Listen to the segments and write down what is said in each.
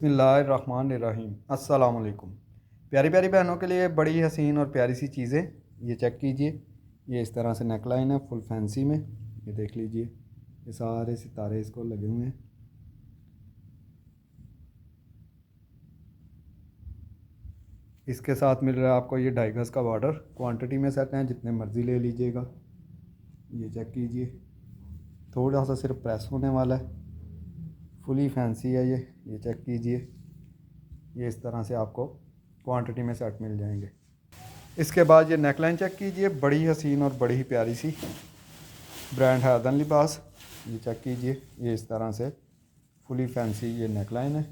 बिस्मिल्लाहिर्रहमानिर्रहीम। अस्सलाम वालेकुम। प्यारी प्यारी बहनों के लिए बड़ी हसीन और प्यारी सी चीज़ें, ये चेक कीजिए। ये इस तरह से नेकलाइन है फुल फैंसी में, ये देख लीजिए। ये सारे सितारे इसको लगे हुए हैं। इसके साथ मिल रहा है आपको ये 2.5 गज का बॉर्डर। क्वांटिटी में सेट हैं, जितने मर्ज़ी ले लीजिएगा। ये चेक कीजिए, थोड़ा सा सिर्फ प्रेस होने वाला है। फुली फैंसी है ये चेक कीजिए। ये इस तरह से आपको क्वांटिटी में सेट मिल जाएंगे। इसके बाद ये नेकलाइन चेक कीजिए, बड़ी हसीन और बड़ी ही प्यारी सी। ब्रांड है अदन लिबास। ये चेक कीजिए, ये इस तरह से फुली फैंसी ये नेकलाइन है।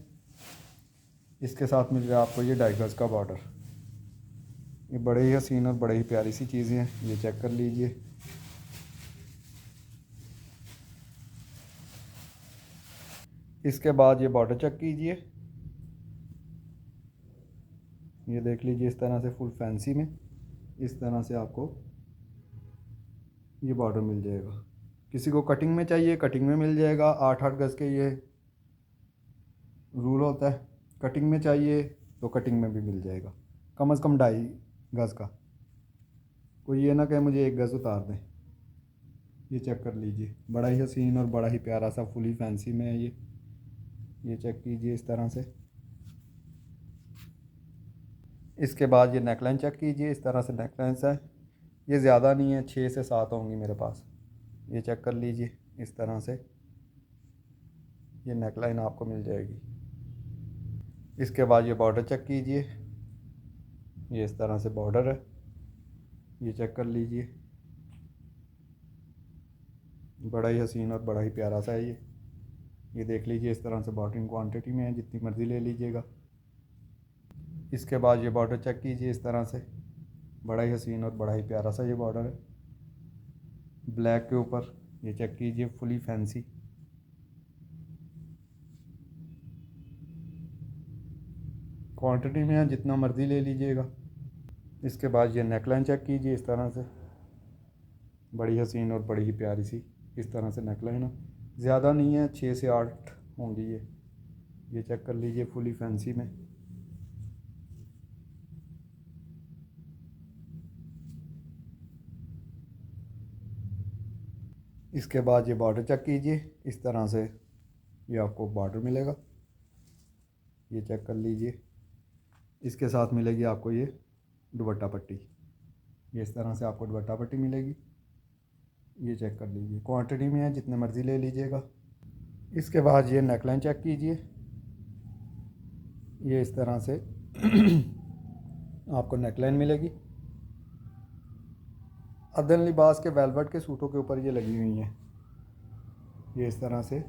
इसके साथ मिल रहा है आपको ये 2.5 गज का बॉर्डर। ये बड़े ही हसीन और बड़े ही प्यारी सी चीज़ें हैं, ये चेक कर लीजिए। इसके बाद ये बॉर्डर चेक कीजिए, ये देख लीजिए। इस तरह से फुल फैंसी में इस तरह से आपको ये बॉर्डर मिल जाएगा। किसी को कटिंग में चाहिए, कटिंग में मिल जाएगा। 8-8 गज के ये रूल होता है। कटिंग में चाहिए तो कटिंग में भी मिल जाएगा, कम से कम 2.5 गज का। कोई ये ना कहे मुझे 1 गज उतार दें। ये चेक कर लीजिए, बड़ा ही हसीन और बड़ा ही प्यारा सा फुली फैंसी में है ये चेक कीजिए इस तरह से। इसके बाद ये नेकलाइन चेक कीजिए, इस तरह से नेकलाइन है। ये ज़्यादा नहीं है, 6 से 7 होंगी मेरे पास। ये चेक कर लीजिए, इस तरह से ये नेकलाइन आपको मिल जाएगी। इसके बाद ये बॉर्डर चेक कीजिए, ये इस तरह से बॉर्डर है, ये चेक कर लीजिए। बड़ा ही हसीन और बड़ा ही प्यारा सा है ये देख लीजिए। इस तरह से बॉर्डर क्वांटिटी में है, जितनी मर्ज़ी ले लीजिएगा। इसके बाद ये बॉर्डर चेक कीजिए, इस तरह से बड़ा ही हसीन और बड़ा ही प्यारा सा ये बॉर्डर है ब्लैक के ऊपर। ये चेक कीजिए, फुली फैंसी। क्वांटिटी में है, जितना मर्ज़ी ले लीजिएगा। इसके बाद ये नेकलाइन चेक कीजिए, इस तरह से बड़ी हसीन और बड़ी ही प्यारी सी इस तरह से नेकलाइन है। ज़्यादा नहीं है, 6 से 8 होंगी ये चेक कर लीजिए फुली फैंसी में। इसके बाद ये बॉर्डर चेक कीजिए, इस तरह से ये आपको बॉर्डर मिलेगा, ये चेक कर लीजिए। इसके साथ मिलेगी आपको ये दुपट्टा पट्टी, ये इस तरह से आपको दुपट्टा पट्टी मिलेगी। ये चेक कर लीजिए, क्वांटिटी में है, जितने मर्ज़ी ले लीजिएगा। इसके बाद ये नेकलाइन चेक कीजिए, ये इस तरह से आपको नेकलाइन मिलेगी। अदन लिबास के वेलवेट के सूटों के ऊपर ये लगी हुई हैं, ये इस तरह से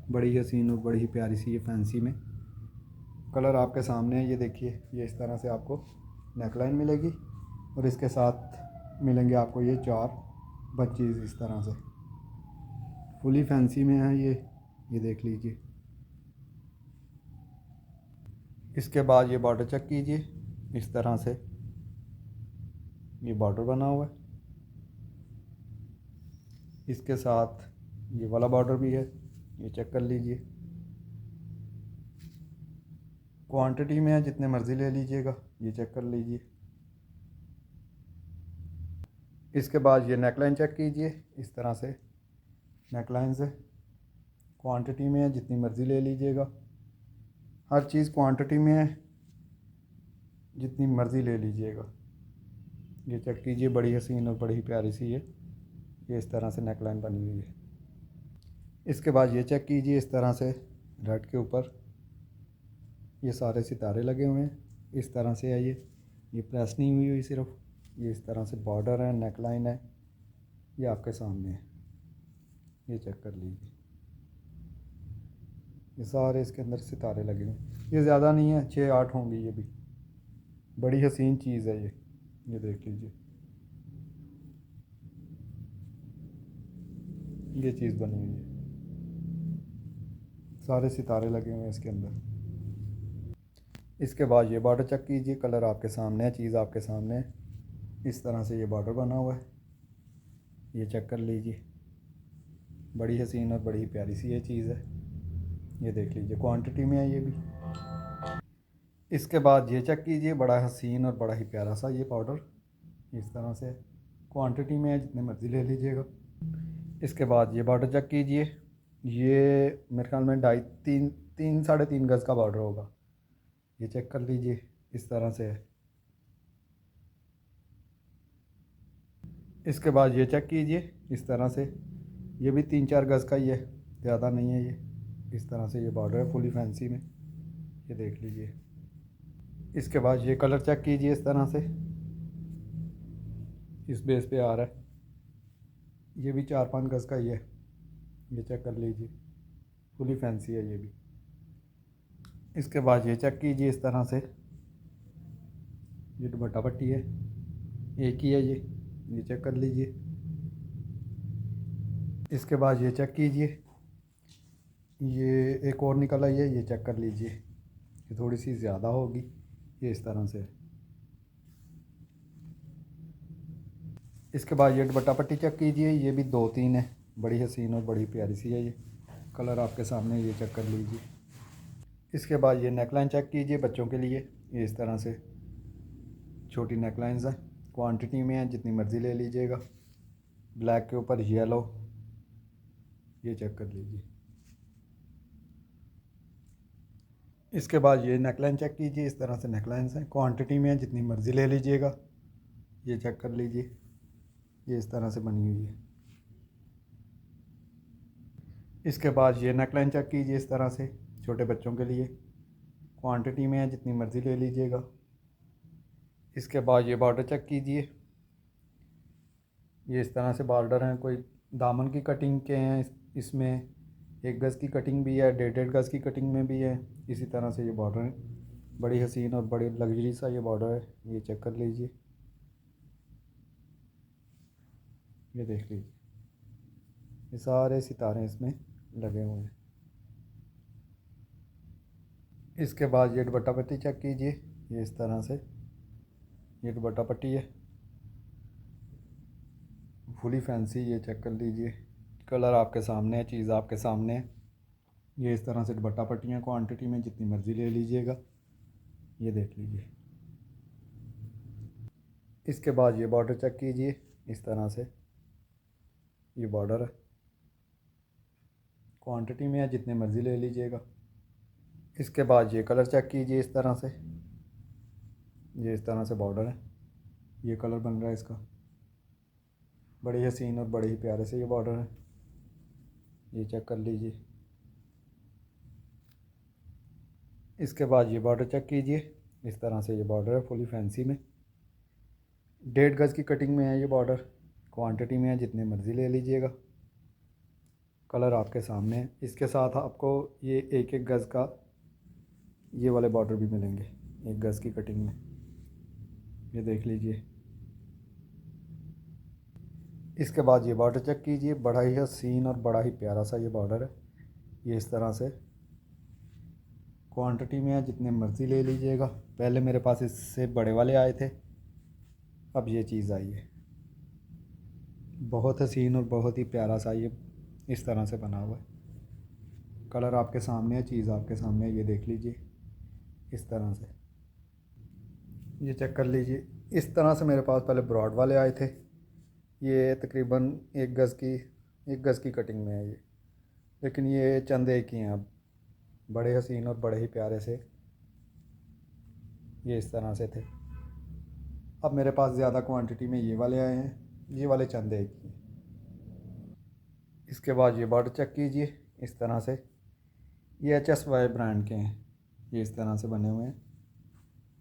बड़ी हसीन और बड़ी ही प्यारी सी ये फैंसी में। कलर आपके सामने है, ये देखिए। ये इस तरह से आपको नेकलाइन मिलेगी और इसके साथ मिलेंगे आपको ये 4 बंचेस इस तरह से। फुली फैंसी में है ये देख लीजिए। इसके बाद ये बॉर्डर चेक कीजिए, इस तरह से ये बॉर्डर बना हुआ है। इसके साथ ये वाला बॉर्डर भी है, ये चेक कर लीजिए। क्वांटिटी में है, जितने मर्ज़ी ले लीजिएगा। ये चेक कर लीजिए। इसके बाद ये नेकलाइन चेक कीजिए, इस तरह से नेकलाइन से क्वांटिटी में है, जितनी मर्ज़ी ले लीजिएगा। हर चीज़ क्वांटिटी में है, जितनी मर्ज़ी ले लीजिएगा। ये चेक कीजिए, बड़ी हसीन और बड़ी प्यारी सी ये इस तरह से नेकलाइन बनी हुई है। इसके बाद ये चेक कीजिए, इस तरह से रेड के ऊपर ये सारे सितारे लगे हुए हैं, इस तरह से है ये प्रेस नहीं हुई सिर्फ। ये इस तरह से बॉर्डर है, नेकलाइन है, ये आपके सामने है, ये चेक कर लीजिए। ये सारे इसके अंदर सितारे लगे हुए हैं। ये ज़्यादा नहीं है, 6-8 होंगी ये भी। बड़ी हसीन चीज़ है ये देख लीजिए। ये चीज़ बनी हुई है, सारे सितारे लगे हुए हैं इसके अंदर। इसके बाद ये बॉर्डर चेक कीजिए, कलर आपके सामने है, चीज़ आपके सामने है। इस तरह से ये बॉर्डर बना हुआ है, ये चेक कर लीजिए। बड़ी हसीन और बड़ी प्यारी सी ये चीज़ है, ये देख लीजिए। क्वांटिटी में है ये भी। इसके बाद ये चेक कीजिए, बड़ा हसीन और बड़ा ही प्यारा सा ये पाउडर इस तरह से क्वांटिटी में है, जितने मर्ज़ी ले लीजिएगा। इसके बाद ये बॉर्डर चेक कीजिए, ये मेरे ख्याल में 3.5 गज़ का बॉर्डर होगा। ये चेक कर लीजिए, इस तरह से है। इसके बाद ये चेक कीजिए, इस तरह से ये भी 3-4 गज़ का ही है, ज़्यादा नहीं है ये। इस तरह से ये बॉर्डर है फुली फैंसी में, ये देख लीजिए। इसके बाद ये कलर चेक कीजिए, इस तरह से इस बेस पे आ रहा है, ये भी 4-5 गज़ का ही है। ये चेक कर लीजिए, फुली फैंसी है ये भी। इसके बाद ये चेक कीजिए, इस तरह से ये दुपट्टा पट्टी है, एक ही है ये चेक कर लीजिए। इसके बाद ये चेक कीजिए, ये एक और निकल आई है, ये चेक कर लीजिए, ये थोड़ी सी ज़्यादा होगी, ये इस तरह से। इसके बाद ये दुपट्टा पट्टी चेक कीजिए, ये भी 2-3 है, बड़ी हसीन और बड़ी प्यारी सी है ये। कलर आपके सामने, ये चेक कर लीजिए। इसके बाद ये नेकलाइन चेक कीजिए बच्चों के लिए, ये इस तरह से छोटी नेकलाइंस हैं, क्वांटिटी में है, जितनी मर्ज़ी ले लीजिएगा। ब्लैक के ऊपर येलो, ये चेक कर लीजिए। इसके बाद ये नेकलाइन चेक कीजिए, इस तरह से नेकलाइंस हैं, क्वांटिटी में है, जितनी मर्ज़ी ले लीजिएगा। ये चेक कर लीजिए, ये इस तरह से बनी हुई है। इसके बाद ये नेकलाइन चेक कीजिए, इस तरह से छोटे बच्चों के लिए, क्वांटिटी में है, जितनी मर्ज़ी ले लीजिएगा। इसके बाद ये बॉर्डर चेक कीजिए, ये इस तरह से बॉर्डर हैं, कोई दामन की कटिंग के हैं, इसमें 1 गज़ की कटिंग भी है, 1.5 गज़ की कटिंग में भी है। इसी तरह से ये बॉर्डर है, बड़ी हसीन और बड़ी लग्जरी सा ये बॉर्डर है, ये चेक कर लीजिए, ये देख लीजिए, ये सारे सितारे इसमें लगे हुए हैं। इसके बाद ये दुपट्टा पट्टी चेक कीजिए, ये इस तरह से ये दुपट्टा पट्टी है, फुली फैंसी, ये चेक कर लीजिए। कलर आपके सामने है, चीज़ आपके सामने है। ये इस तरह से दुपट्टा पट्टियाँ क्वांटिटी में, जितनी मर्ज़ी ले लीजिएगा, ये देख लीजिए। इसके बाद ये बॉर्डर चेक कीजिए, इस तरह से ये बॉर्डर है, क्वांटिटी में है, जितने मर्ज़ी ले लीजिएगा। इसके बाद ये कलर चेक कीजिए, इस तरह से ये इस तरह से बॉर्डर है, ये कलर बन रहा है इसका, बड़ी हसीन और बड़े ही प्यारे से ये बॉर्डर है, ये चेक कर लीजिए। इसके बाद ये बॉर्डर चेक कीजिए, इस तरह से ये बॉर्डर है फुली फैंसी में, 1.5 गज़ की कटिंग में है ये बॉर्डर, क्वांटिटी में है, जितने मर्ज़ी ले लीजिएगा। कलर आपके सामने है। इसके साथ आपको ये 1-1 गज़ का ये वाले बॉर्डर भी मिलेंगे, 1 गज़ की कटिंग में, ये देख लीजिए। इसके बाद ये बॉर्डर चेक कीजिए, बड़ा ही हसीन और बड़ा ही प्यारा सा ये बॉर्डर है, ये इस तरह से क्वांटिटी में है, जितने मर्ज़ी ले लीजिएगा। पहले मेरे पास इससे बड़े वाले आए थे, अब ये चीज़ आई है, बहुत हसीन और बहुत ही प्यारा सा ये इस तरह से बना हुआ है। कलर आपके सामने है, चीज़ आपके सामने है, ये देख लीजिए, इस तरह से ये चेक कर लीजिए। इस तरह से मेरे पास पहले ब्रॉड वाले आए थे, ये तकरीबन 1 गज़ की कटिंग में है ये, लेकिन ये चंद एक ही हैं अब, बड़े हसीन और बड़े ही प्यारे से ये इस तरह से थे। अब मेरे पास ज़्यादा क्वांटिटी में ये वाले आए हैं, ये वाले चंद एक ही हैं। इसके बाद ये बॉर्डर चेक कीजिए, इस तरह से ये HSY ब्रांड के हैं, ये इस तरह से बने हुए हैं,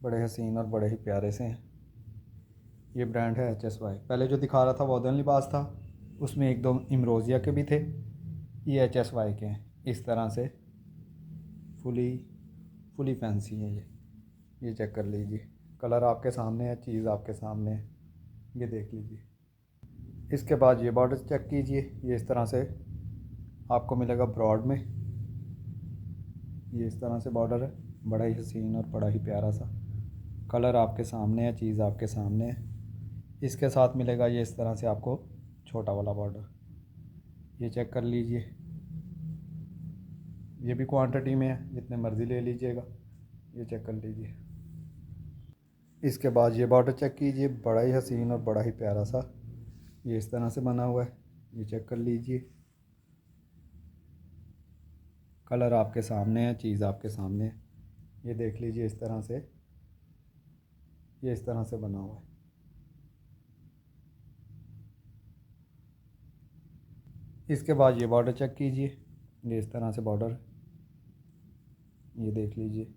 बड़े हसीन और बड़े ही प्यारे से हैं। ये ब्रांड है HSY। पहले जो दिखा रहा था वॉदन लिबास था, उसमें 1-2 इमरोज़िया के भी थे, ये HSY के हैं, इस तरह से फुली फैंसी है ये चेक कर लीजिए। कलर आपके सामने है, चीज़ आपके सामने है, ये देख लीजिए। इसके बाद ये बॉर्डर चेक कीजिए, ये इस तरह से आपको मिलेगा ब्रॉड में, ये इस तरह से बॉर्डर है, बड़ा ही हसीन और बड़ा ही प्यारा सा। कलर आपके सामने है, चीज़ आपके सामने है। इसके साथ मिलेगा ये इस तरह से आपको छोटा वाला बॉर्डर, ये चेक कर लीजिए, ये भी क्वांटिटी में है, जितने मर्ज़ी ले लीजिएगा। ये चेक कर लीजिए। इसके बाद ये बॉर्डर चेक कीजिए, बड़ा ही हसीन और बड़ा ही प्यारा सा ये इस तरह से बना हुआ है। ये चेक कर लीजिए, कलर आपके सामने है, चीज़ आपके सामने है। ये देख लीजिए, इस तरह से ये इस तरह से बना हुआ है। इसके बाद ये बॉर्डर चेक कीजिए, ये इस तरह से बॉर्डर, ये देख लीजिए,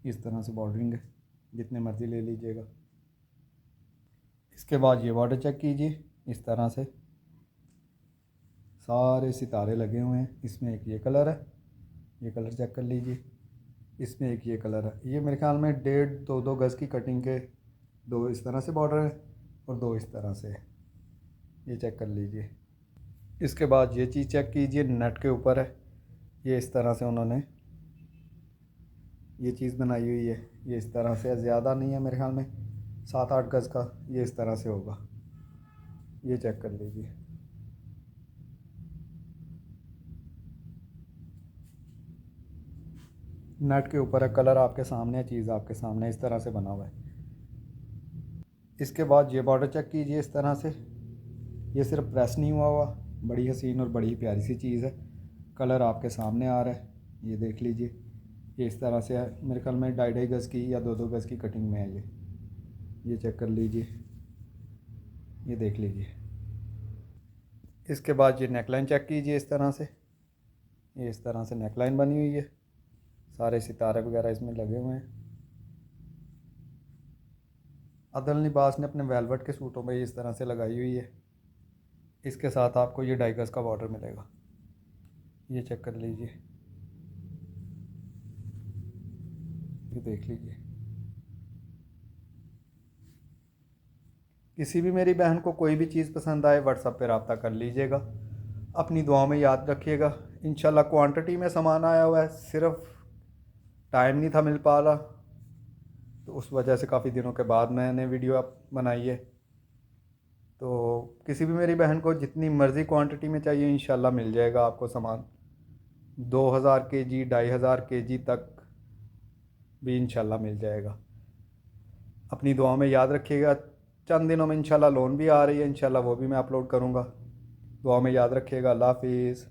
इस तरह से बॉर्डरिंग है, जितने मर्ज़ी ले लीजिएगा। इसके बाद ये बॉर्डर चेक कीजिए, इस तरह से सारे सितारे लगे हुए हैं। इसमें एक ये कलर है, ये कलर चेक कर लीजिए। इसमें एक ये कलर है। ये मेरे ख्याल में 1.5-2 गज़ की कटिंग के दो इस तरह से बॉर्डर है और दो इस तरह से है। ये चेक कर लीजिए। इसके बाद ये चीज़ चेक कीजिए, नेट के ऊपर है, ये इस तरह से उन्होंने ये चीज़ बनाई हुई है। ये इस तरह से, ज़्यादा नहीं है मेरे ख्याल में 7-8 गज़ का, ये इस तरह से होगा। ये चेक कर लीजिए। नेट के ऊपर है, कलर आपके सामने है, चीज़ आपके सामने, इस तरह से बना हुआ है। इसके बाद ये बॉर्डर चेक कीजिए, इस तरह से ये सिर्फ प्रेस नहीं हुआ हुआ, बड़ी हसीन और बड़ी प्यारी सी चीज़ है। कलर आपके सामने आ रहा है, ये देख लीजिए। ये इस तरह से है, मेरे ख्याल में 2.5 गज़ की या 2 गज़ की कटिंग में है ये चेक कर लीजिए, ये देख लीजिए। इसके बाद ये नेकलाइन चेक कीजिए, इस तरह से ये इस तरह से नेकलाइन बनी हुई है, सारे सितारे वगैरह इसमें लगे हुए हैं। अदल लिबास ने अपने वेलवेट के सूटों में इस तरह से लगाई हुई है। इसके साथ आपको ये 2.5 गज़ का बॉर्डर मिलेगा, ये चेक कर लीजिए, ये देख लीजिए। किसी भी मेरी बहन को कोई भी चीज़ पसंद आए व्हाट्सएप पे रब्ता कर लीजिएगा। अपनी दुआओं में याद रखिएगा। इंशाल्लाह क्वांटिटी में सामान आया हुआ है, सिर्फ टाइम नहीं था मिल पा रहा, तो उस वजह से काफ़ी दिनों के बाद मैंने वीडियो बनाई है। तो किसी भी मेरी बहन को जितनी मर्ज़ी क्वांटिटी में चाहिए इंशाल्लाह मिल जाएगा आपको सामान। 2000 kg 2500 kg तक भी इंशाल्लाह मिल जाएगा। अपनी दुआओं में याद रखिएगा। चंद दिनों में इंशाल्लाह लोन भी आ रही है, इंशाल्लाह वो भी मैं अपलोड करूँगा। दुआ में याद रखिएगा। अल्लाह हाफिज़।